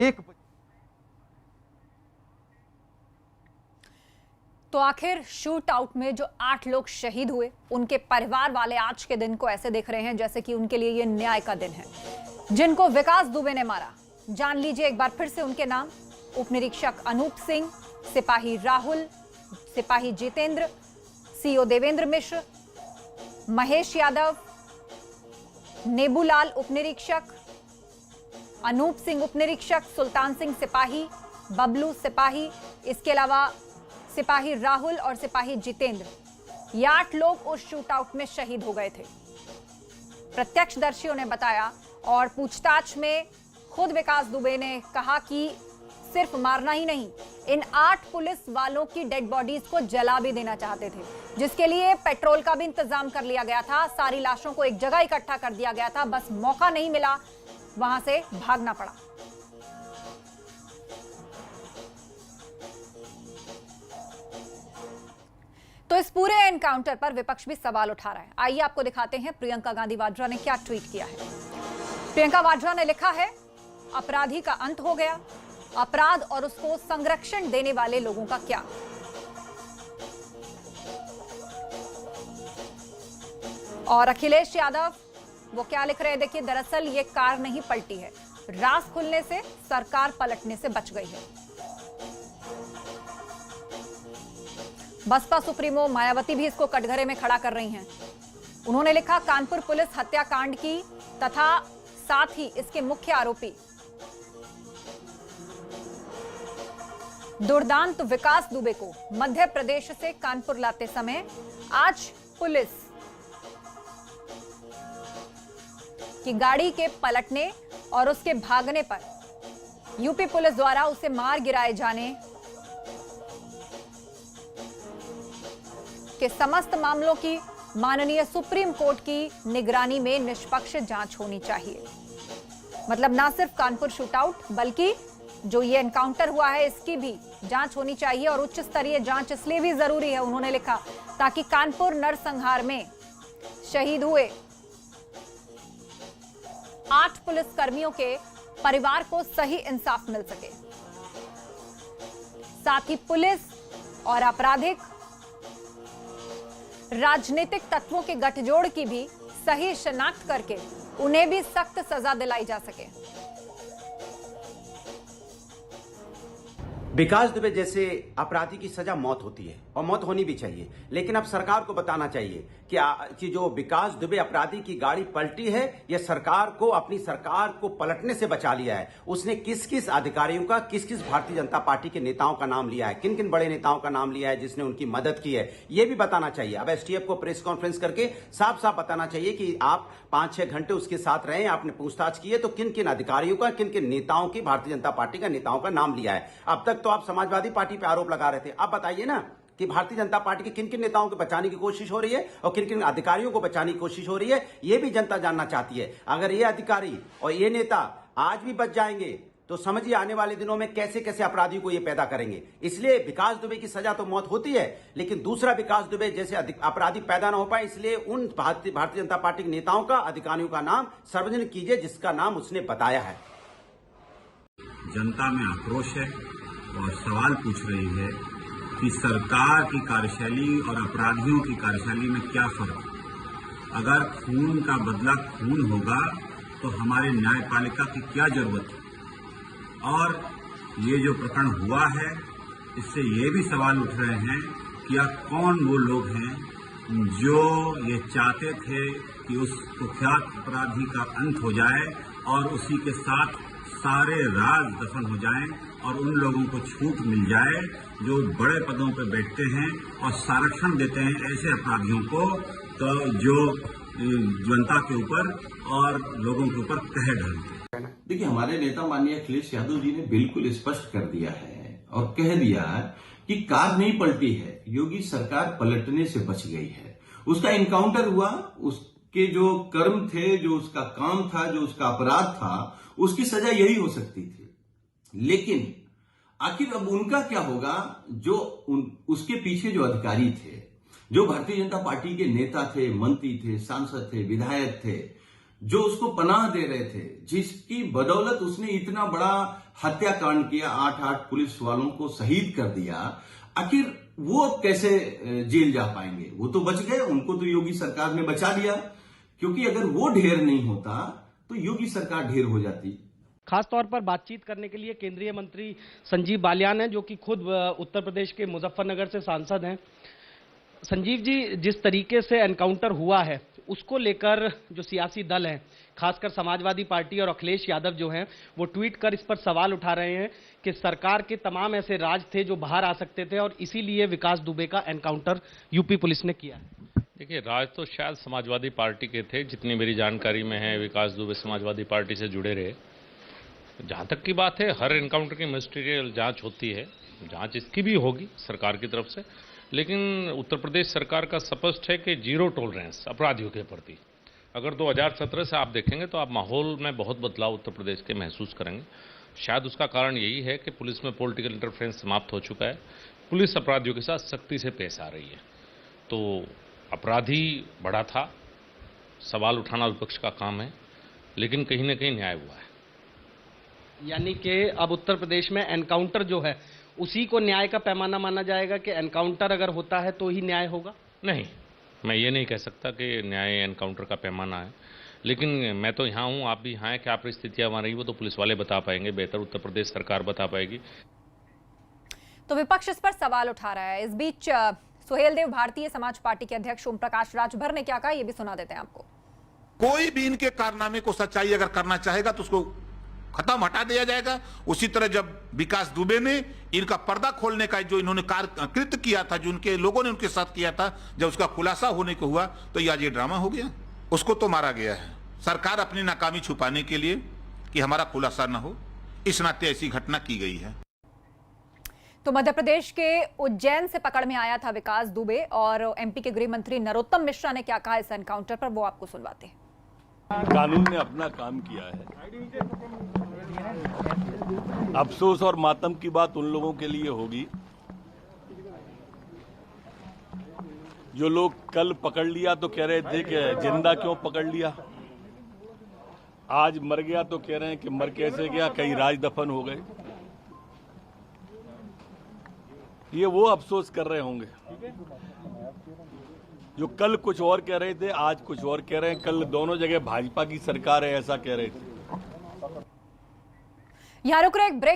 1 तो आखिर shoot out में जो 8 लोग शहीद हुए, उनके परिवार वाले आज के दिन को ऐसे देख रहे हैं जैसे कि उनके लिए ये न्याय का दिन है। जिनको विकास दुबे ने मारा, जान लीजिए एक बार फिर से उनके नाम। उप निरीक्षक अनूप सिंह, सिपाही राहुल, सिपाही जितेंद्र, सीओ देवेंद्र मिश्र, महेश यादव, नेबूलाल उप निरीक्षक, अनूप सिंह उप निरीक्षक, सुल्तान सिंह सिपाही, बबलू सिपाही, इसके अलावा सिपाही राहुल और सिपाही जितेंद्र, ये 8 लोग उस शूटआउट में शहीद हो गए थे। प्रत्यक्षदर्शियों ने बताया और पूछताछ में खुद विकास दुबे ने कहा कि सिर्फ मारना ही नहीं, इन 8 पुलिस वालों की डेड बॉडीज को जला भी देना चाहते थे, जिसके लिए पेट्रोल का भी इंतजाम कर लिया गया था। सारी लाशों को एक जगह इकट्ठा कर दिया गया था, बस मौका नहीं मिला, वहां से भागना पड़ा। तो इस पूरे एनकाउंटर पर विपक्ष भी सवाल उठा रहा है। आइए आपको दिखाते हैं प्रियंका गांधी वाड्रा ने क्या ट्वीट किया है। प्रियंका वाड्रा ने लिखा है, अपराधी का अंत हो गया, अपराध और उसको संरक्षण देने वाले लोगों का क्या। और अखिलेश यादव वो क्या लिख रहे हैं, देखिए, दरअसल ये कार नहीं पलटी है, राज खुलने से सरकार पलटने से बच गई है। बसपा सुप्रीमो मायावती भी इसको कटघरे में खड़ा कर रही हैं। उन्होंने लिखा, कानपुर पुलिस हत्याकांड की तथा साथ ही इसके मुख्य आरोपी दुर्दांत विकास दुबे को मध्य प्रदेश से कानपुर लाते समय आज पुलिस की गाड़ी के पलटने और उसके भागने पर यूपी पुलिस द्वारा उसे मार गिराए जाने के समस्त मामलों की माननीय सुप्रीम कोर्ट की निगरानी में निष्पक्ष जांच होनी चाहिए। मतलब ना सिर्फ कानपुर शूटआउट बल्कि जो ये एनकाउंटर हुआ है इसकी भी जांच होनी चाहिए, और उच्च स्तरीय जांच इसलिए भी जरूरी है, उन्होंने लिखा, ताकि कानपुर नरसंहार में शहीद हुए 8 पुलिसकर्मियों के परिवार को सही इंसाफ मिल सके। साथ ही पुलिस और आपराधिक राजनीतिक तत्वों के गठजोड़ की भी सही शनाख्त करके उन्हें भी सख्त सजा दिलाई जा सके। विकास दुबे जैसे अपराधी की सजा मौत होती है और मौत होनी भी चाहिए, लेकिन अब सरकार को बताना चाहिए कि जो विकास दुबे अपराधी की गाड़ी पलटी है, यह सरकार को, अपनी सरकार को पलटने से बचा लिया है। उसने किस किस अधिकारियों का, किस किस भारतीय जनता पार्टी के नेताओं का नाम लिया है, किन किन बड़े नेताओं का नाम लिया है जिसने उनकी मदद की है, यह भी बताना चाहिए। अब एसटीएफ को प्रेस कॉन्फ्रेंस करके साफ साफ बताना चाहिए कि आप 5-6 घंटे उसके साथ रहे, आपने पूछताछ की है, तो किन किन अधिकारियों का, किन किन नेताओं की, भारतीय जनता पार्टी का नेताओं का नाम लिया है। अब तक तो आप समाजवादी पार्टी पे आरोप लगा रहे थे, अब बताइए ना कि भारतीय जनता पार्टी के किन किन नेताओं को बचाने की कोशिश हो रही है और किन किन अधिकारियों को बचाने की कोशिश हो रही है, यह भी जनता जानना चाहती है। अगर ये अधिकारी और ये नेता आज भी बच जाएंगे तो समझिए आने वाले दिनों में कैसे कैसे अपराधियों को ये पैदा करेंगे। इसलिए विकास दुबे की सजा तो मौत होती है, लेकिन दूसरा विकास दुबे जैसे अपराधी पैदा ना हो पाए, इसलिए उन भारतीय जनता पार्टी के नेताओं का, अधिकारियों का नाम सार्वजनिक कीजिए जिसका नाम उसने बताया है। जनता में आक्रोश है और सवाल पूछ रही है कि सरकार की कार्यशैली और अपराधियों की कार्यशैली में क्या फर्क है। अगर खून का बदला खून होगा तो हमारे न्यायपालिका की क्या जरूरत है। और ये जो प्रकरण हुआ है, इससे ये भी सवाल उठ रहे हैं कि कौन वो लोग हैं जो ये चाहते थे कि उस कुख्यात अपराधी का अंत हो जाए और उसी के साथ सारे राज दफन हो जाएं और उन लोगों को छूट मिल जाए जो बड़े पदों पर बैठते हैं और संरक्षण देते हैं ऐसे अपराधियों को, तो जो जनता के ऊपर और लोगों के ऊपर कहर ढालते हैं। देखिए, हमारे नेता माननीय अखिलेश यादव जी ने बिल्कुल स्पष्ट कर दिया है और कह दिया है कि कार नहीं पलटी है, योगी सरकार पलटने से बच गई है। उसका इनकाउंटर हुआ, उसके जो कर्म थे, जो उसका काम था, जो उसका अपराध था, उसकी सजा यही हो सकती थी। लेकिन आखिर अब उनका क्या होगा, जो उसके पीछे जो अधिकारी थे, जो भारतीय जनता पार्टी के नेता थे, मंत्री थे, सांसद थे, विधायक थे, जो उसको पनाह दे रहे थे, जिसकी बदौलत उसने इतना बड़ा हत्याकांड किया, 8 पुलिस वालों को शहीद कर दिया, आखिर वो कैसे जेल जा पाएंगे? वो तो बच गए, उनको तो योगी सरकार ने बचा लिया, क्योंकि अगर वो ढेर नहीं होता तो योगी सरकार ढेर हो जाती। खास तौर पर बातचीत करने के लिए केंद्रीय मंत्री संजीव बालियान हैं, जो कि खुद उत्तर प्रदेश के मुजफ्फरनगर से सांसद हैं। संजीव जी, जिस तरीके से एनकाउंटर हुआ है उसको लेकर जो सियासी दल हैं, खासकर समाजवादी पार्टी और अखिलेश यादव जो हैं, वो ट्वीट कर इस पर सवाल उठा रहे हैं कि सरकार के तमाम ऐसे राज थे जो बाहर आ सकते थे और इसीलिए विकास दुबे का एनकाउंटर यूपी पुलिस ने किया। देखिए, राज तो शायद समाजवादी पार्टी के थे, जितनी मेरी जानकारी में है। विकास दुबे समाजवादी पार्टी से जुड़े रहे। जहां तक की बात है, हर एनकाउंटर की मिनिस्ट्रियल जांच होती है, जांच इसकी भी होगी सरकार की तरफ से, लेकिन उत्तर प्रदेश सरकार का स्पष्ट है कि जीरो टॉलरेंस अपराधियों के प्रति। अगर 2017 से आप देखेंगे तो आप माहौल में बहुत बदलाव उत्तर प्रदेश के महसूस करेंगे। शायद उसका कारण यही है कि पुलिस में पॉलिटिकल इंटरफेरेंस समाप्त हो चुका है, पुलिस अपराधियों के साथ सख्ती से पेश आ रही है। तो अपराधी बड़ा था, सवाल उठाना विपक्ष का काम है, लेकिन कहीं ना कहीं न्याय हुआ है। यानी कि अब उत्तर प्रदेश में एनकाउंटर जो है उसी को न्याय का पैमाना माना जाएगा कि एनकाउंटर अगर होता है तो ही न्याय होगा? नहीं, मैं ये नहीं कह सकता कि न्याय एनकाउंटर का पैमाना है, लेकिन मैं तो यहाँ हूँ, आप भी यहाँ हैं। क्या परिस्थितियाँ वहाँ रही वो तो पुलिस वाले बता पाएंगे, बेहतर उत्तर प्रदेश सरकार बता पाएगी। तो विपक्ष इस पर सवाल उठा रहा है। इस बीच सुहेल देव भारतीय समाज पार्टी के अध्यक्ष ओम प्रकाश राजभर ने क्या कहा, ये भी सुना देते हैं आपको। कोई भी इनके कारनामे को सच्चाई अगर करना चाहेगा तो उसको खत्म हटा दिया जाएगा। उसी तरह जब विकास दुबे ने इनका पर्दा खोलने का जो इन्होंने कृत्य किया था, जो उनके लोगों ने उनके साथ किया था, जब उसका खुलासा होने को हुआ तो आज ये ड्रामा हो गया। उसको तो मारा गया है, सरकार अपनी नाकामी छुपाने के लिए कि हमारा खुलासा ना हो, इस नाते ऐसी घटना की गई है। तो मध्य प्रदेश के उज्जैन से पकड़ में आया था विकास दुबे, और एमपी के गृह मंत्री नरोत्तम मिश्रा ने क्या कहा इस एनकाउंटर पर, वो आपको सुनवाते हैं। कानून ने अपना काम किया है। अफसोस और मातम की बात उन लोगों के लिए होगी जो लोग कल पकड़ लिया तो कह रहे थे कि जिंदा क्यों पकड़ लिया, आज मर गया तो कह रहे हैं कि मर कैसे गया, कई राज दफन हो गए। ये वो अफसोस कर रहे होंगे जो कल कुछ और कह रहे थे, आज कुछ और कह रहे हैं। कल दोनों जगह भाजपा की सरकार है ऐसा कह रहे थे। यहाँ रुक रहे एक ब्रेक